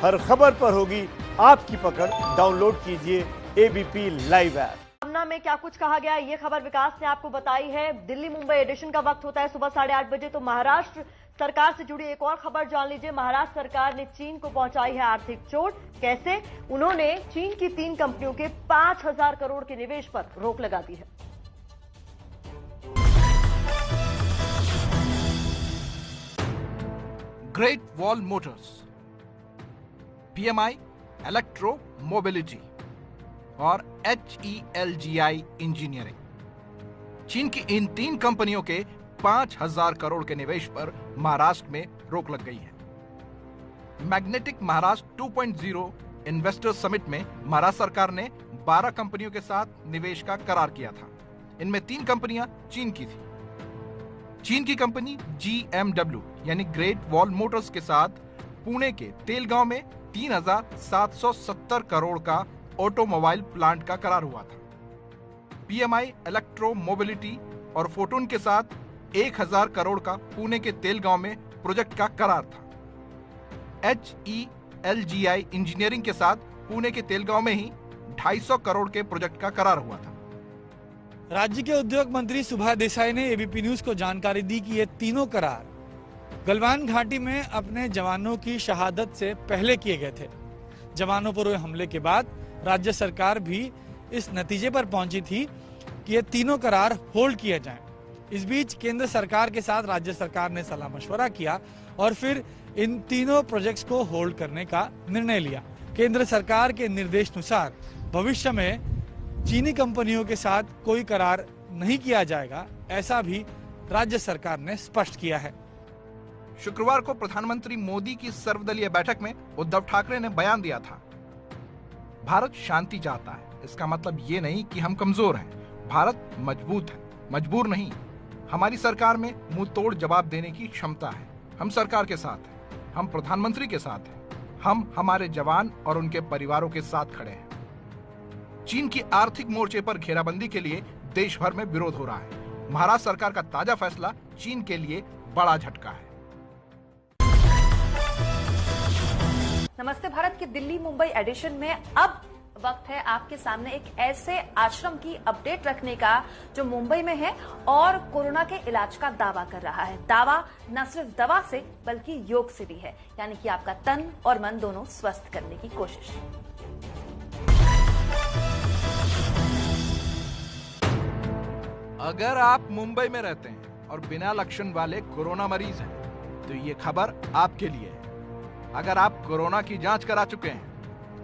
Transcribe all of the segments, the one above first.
हर खबर पर होगी आपकी पकड़। डाउनलोड कीजिए एबीपी लाइव ऐप। सामना में क्या कुछ कहा गया, ये खबर विकास ने आपको बताई है। दिल्ली मुंबई एडिशन का वक्त होता है सुबह 8:30 बजे। तो महाराष्ट्र सरकार से जुड़ी एक और खबर जान लीजिए। महाराष्ट्र सरकार ने चीन को पहुंचाई है आर्थिक चोट। कैसे? उन्होंने चीन की 3 कंपनियों के 5,000 करोड़ के निवेश पर रोक लगा दी है। Great wall Motors, PMI electro mobility और HELGI इंजीनियरिंग, चीन की इन 3 कंपनियों के 5,000 करोड़ के निवेश पर महाराष्ट्र में रोक लग गई है। मैग्नेटिक महाराष्ट्र 2.0 इन्वेस्टर समिट में महाराष्ट्र सरकार ने 12 कंपनियों के साथ निवेश का करार किया था। इनमें 3 कंपनियां चीन की थी। चीन की कंपनी GMW यानी ग्रेट वॉल मोटर्स के साथ पुणे के तेलगांव में 3,770 करोड़ का ऑटोमोबाइल प्लांट का करार हुआ था। PMI इलेक्ट्रो मोबिलिटी और फोटोन के साथ 1,000 करोड़ का पुणे के तेलगांव में प्रोजेक्ट का करार था। HELGI इंजीनियरिंग के साथ पुणे के तेलगांव में ही 250 करोड़ के प्रोजेक्ट का करार हुआ था। राज्य के उद्योग मंत्री सुभा देसाई ने एबीपी न्यूज को जानकारी दी कि ये तीनों करार गलवान घाटी में अपने जवानों की शहादत से पहले किए गए थे। जवानों पर हुए हमले के बाद राज्य सरकार भी इस नतीजे पर पहुंची थी कि ये तीनों करार होल्ड किए जाएं। इस बीच केंद्र सरकार के साथ राज्य सरकार ने सलाह मशवरा किया और फिर इन तीनों प्रोजेक्ट्स को होल्ड करने का निर्णय लिया। केंद्र सरकार के निर्देशानुसार भविष्य में चीनी कंपनियों के साथ कोई करार नहीं किया जाएगा, ऐसा भी राज्य सरकार ने स्पष्ट किया है। शुक्रवार को प्रधानमंत्री मोदी की सर्वदलीय बैठक में उद्धव ठाकरे ने बयान दिया था, भारत शांति चाहता है। इसका मतलब ये नहीं कि हम कमजोर हैं। भारत मजबूत है, मजबूर नहीं। हमारी सरकार में मुंह तोड़ जवाब देने की क्षमता है। हम सरकार के साथ हैं, हम प्रधानमंत्री के साथ हैं, हम हमारे जवान और उनके परिवारों के साथ खड़े हैं। चीन की आर्थिक मोर्चे पर घेराबंदी के लिए देश भर में विरोध हो रहा है। महाराष्ट्र सरकार का ताजा फैसला चीन के लिए बड़ा झटका है। नमस्ते भारत की दिल्ली मुंबई एडिशन में अब वक्त है आपके सामने एक ऐसे आश्रम की अपडेट रखने का जो मुंबई में है और कोरोना के इलाज का दावा कर रहा है। दावा न सिर्फ दवा से बल्कि योग से भी है, यानी कि आपका तन और मन दोनों स्वस्थ करने की कोशिश। अगर आप मुंबई में रहते हैं और बिना लक्षण वाले कोरोना मरीज हैं, तो ये खबर आपके लिए है। अगर आप कोरोना की जांच करा चुके हैं,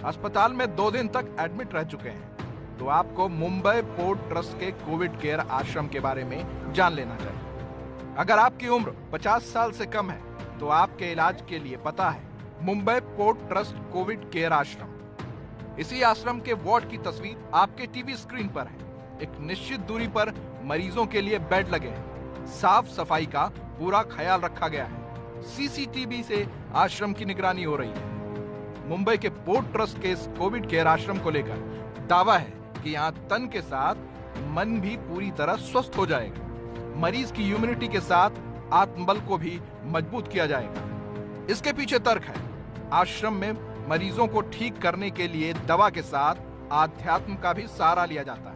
अस्पताल में 2 दिन तक एडमिट रह चुके हैं, तो आपको मुंबई पोर्ट ट्रस्ट के कोविड केयर आश्रम के बारे में जान लेना चाहिए। अगर आपकी उम्र 50 साल से कम है, तो आपके इलाज के लिए पता है Mumbai port trust Covid care आश्रम। इसी आश्रम के वार्ड की तस्वीर आपके टीवी स्क्रीन पर है। एक निश्चित दूरी पर मरीजों के लिए बेड लगे हैं। साफ सफाई का पूरा ख्याल रखा गया है। CCTV से आश्रम की निगरानी हो रही है। मुंबई के पोर्ट ट्रस्ट के इस कोविड केयर आश्रम को लेकर दावा है कि यहाँ तन के साथ मन भी पूरी तरह स्वस्थ हो जाएगा। मरीज की इम्यूनिटी के साथ आत्मबल को भी मजबूत किया जाएगा। इसके पीछे तर्क है, आश्रम में मरीजों को ठीक करने के लिए दवा के साथ आध्यात्म का भी सहारा लिया जाता है।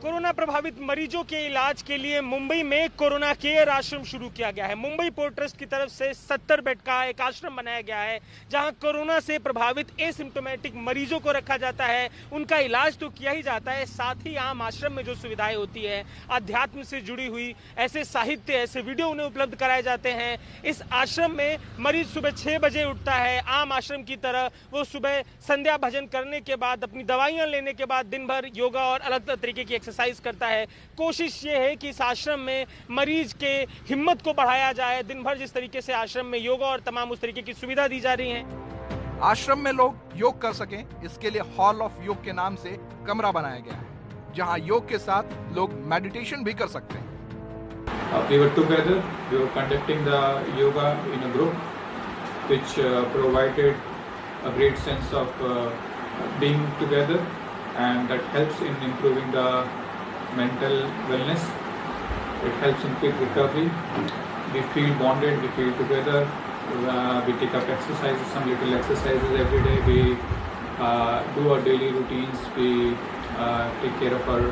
कोरोना प्रभावित मरीजों के इलाज के लिए मुंबई में कोरोना केयर आश्रम शुरू किया गया है। मुंबई पोर्ट ट्रस्ट की तरफ से 70 बेड का एक आश्रम बनाया गया है, जहां कोरोना से प्रभावित एसिम्प्टोमेटिक मरीजों को रखा जाता है। उनका इलाज तो किया ही जाता है, साथ ही आम आश्रम में जो सुविधाएं होती है, अध्यात्म से जुड़ी हुई ऐसे साहित्य, ऐसे वीडियो उन्हें उपलब्ध कराए जाते हैं। इस आश्रम में मरीज सुबह 6 बजे उठता है। आम आश्रम की तरह वो सुबह संध्या भजन करने के बाद, अपनी दवाइयां लेने के बाद दिन भर योगा और अलग अलग तरीके की एक्सरसाइज करता है। कोशिश ये है कि इस आश्रम में मरीज के हिम्मत को बढ़ाया जाए। दिन भर जिस तरीके से आश्रम में योगा और तमाम उस तरीके की सुविधा दी जा रही है, आश्रम में लोग योग कर सकें, इसके लिए हॉल ऑफ योग के नाम से कमरा बनाया गया है, जहां योग के साथ लोग मेडिटेशन भी कर सकते हैं। We were together, we were conducting the yoga in a group, which provided a great sense of being together, and that helps in improving the mental wellness. It helps in quick recovery. We feel bonded, we feel together, We take up exercises, some little exercises every day. We do our daily routines. We take care of our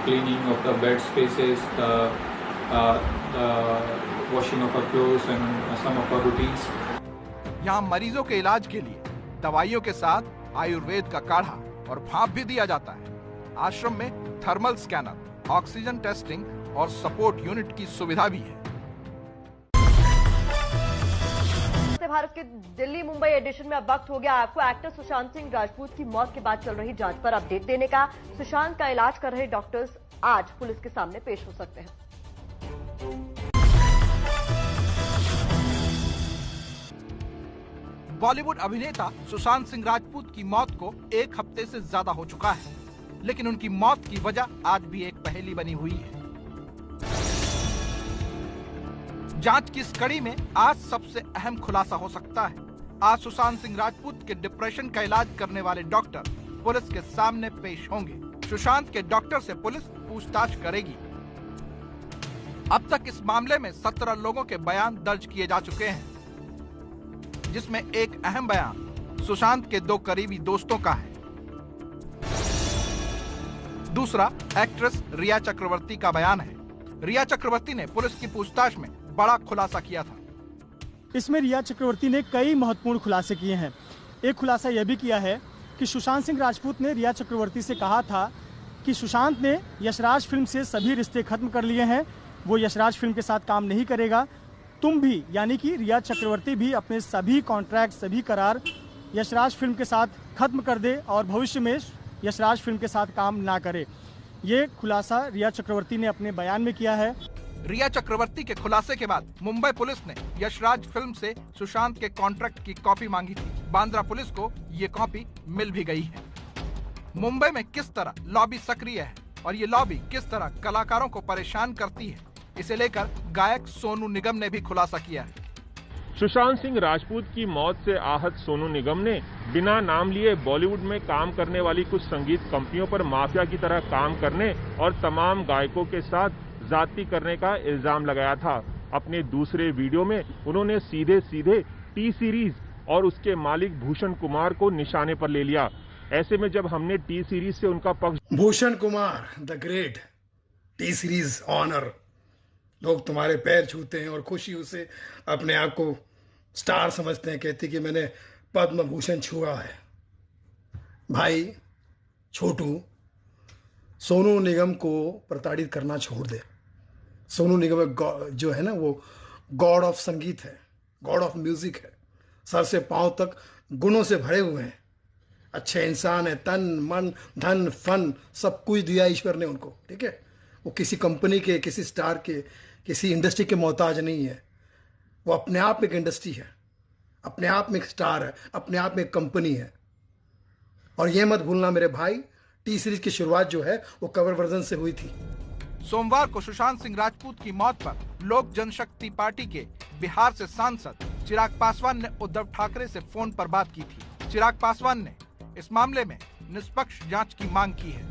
cleaning of the bed spaces, the washing of our clothes and some of our routines. यहाँ मरीजों के इलाज के लिए दवाइयों के साथ आयुर्वेद का काढ़ा और भाप भी दिया जाता है। आश्रम में थर्मल स्कैनर, ऑक्सीजन टेस्टिंग और सपोर्ट यूनिट की सुविधा भी है। भारत के दिल्ली मुंबई एडिशन में अब वक्त हो गया आपको एक्टर सुशांत सिंह राजपूत की मौत के बाद चल रही जांच पर अपडेट देने का। सुशांत का इलाज कर रहे डॉक्टर्स आज पुलिस के सामने पेश हो सकते हैं। बॉलीवुड अभिनेता सुशांत सिंह राजपूत की मौत को 1 हफ्ते से ज्यादा हो चुका है, लेकिन उनकी मौत की वजह आज भी एक पहेली बनी हुई है। जांच की इस कड़ी में आज सबसे अहम खुलासा हो सकता है। आज सुशांत सिंह राजपूत के डिप्रेशन का इलाज करने वाले डॉक्टर पुलिस के सामने पेश होंगे। सुशांत के डॉक्टर से पुलिस पूछताछ करेगी। अब तक इस मामले में 17 लोगों के बयान दर्ज किए जा चुके हैं, जिसमें एक अहम बयान सुशांत के 2 करीबी दोस्तों का है। दूसरा एक्ट्रेस रिया चक्रवर्ती का बयान है। रिया चक्रवर्ती ने पुलिस की पूछताछ में बड़ा खुलासा किया था। इसमें रिया चक्रवर्ती ने कई महत्वपूर्ण खुलासे किए हैं। एक खुलासा यह भी किया है कि सुशांत सिंह राजपूत ने रिया चक्रवर्ती से कहा था कि सुशांत ने यशराज फिल्म से सभी रिश्ते खत्म कर लिए हैं, वो यशराज फिल्म के साथ काम नहीं करेगा। तुम भी, यानी कि रिया चक्रवर्ती भी, अपने सभी कॉन्ट्रैक्ट, सभी करार यशराज फिल्म के साथ खत्म कर दे और भविष्य में यशराज फिल्म के साथ काम ना करे। ये खुलासा रिया चक्रवर्ती ने अपने बयान में किया है। रिया चक्रवर्ती के खुलासे के बाद मुंबई पुलिस ने यशराज फिल्म से सुशांत के कॉन्ट्रैक्ट की कॉपी मांगी थी। बांद्रा पुलिस को ये कॉपी मिल भी गई है। मुंबई में किस तरह लॉबी सक्रिय है और ये लॉबी किस तरह कलाकारों को परेशान करती है, इसे लेकर गायक सोनू निगम ने भी खुलासा किया है। सुशांत सिंह राजपूत की मौत से आहत सोनू निगम ने बिना नाम लिए बॉलीवुड में काम करने वाली कुछ संगीत कंपनियों पर माफिया की तरह काम करने और तमाम गायकों के साथ जाति करने का इल्जाम लगाया था। अपने दूसरे वीडियो में उन्होंने सीधे सीधे टी सीरीज और उसके मालिक भूषण कुमार को निशाने पर ले लिया। ऐसे में जब हमने टी सीरीज से उनका पक्ष Bhushan Kumar the great, T Series owner, लोग तुम्हारे पैर छूते हैं और खुशी से अपने आप को स्टार समझते हैं, कहते कि मैंने पद्म भूषण छुआ है। भाई छोटू, सोनू निगम को प्रताड़ित करना छोड़ दे। सोनू निगम जो है ना, वो गॉड ऑफ संगीत है, गॉड ऑफ म्यूजिक है। सर से पांव तक गुणों से भरे हुए हैं। अच्छे इंसान है, तन मन धन फन सब कुछ दिया ईश्वर ने उनको, ठीक है। वो किसी कंपनी के, किसी स्टार के, किसी इंडस्ट्री के मोहताज नहीं है। वो अपने आप में एक इंडस्ट्री है, अपने आप में एक स्टार है, अपने आप में एक कंपनी है। और ये मत भूलना मेरे भाई, टी सीरीज की शुरुआत जो है वो कवर वर्जन से हुई थी। सोमवार को सुशांत सिंह राजपूत की मौत पर लोक जनशक्ति पार्टी के बिहार से सांसद चिराग पासवान ने उद्धव ठाकरे से फोन पर बात की थी। चिराग पासवान ने इस मामले में निष्पक्ष जांच की मांग की है।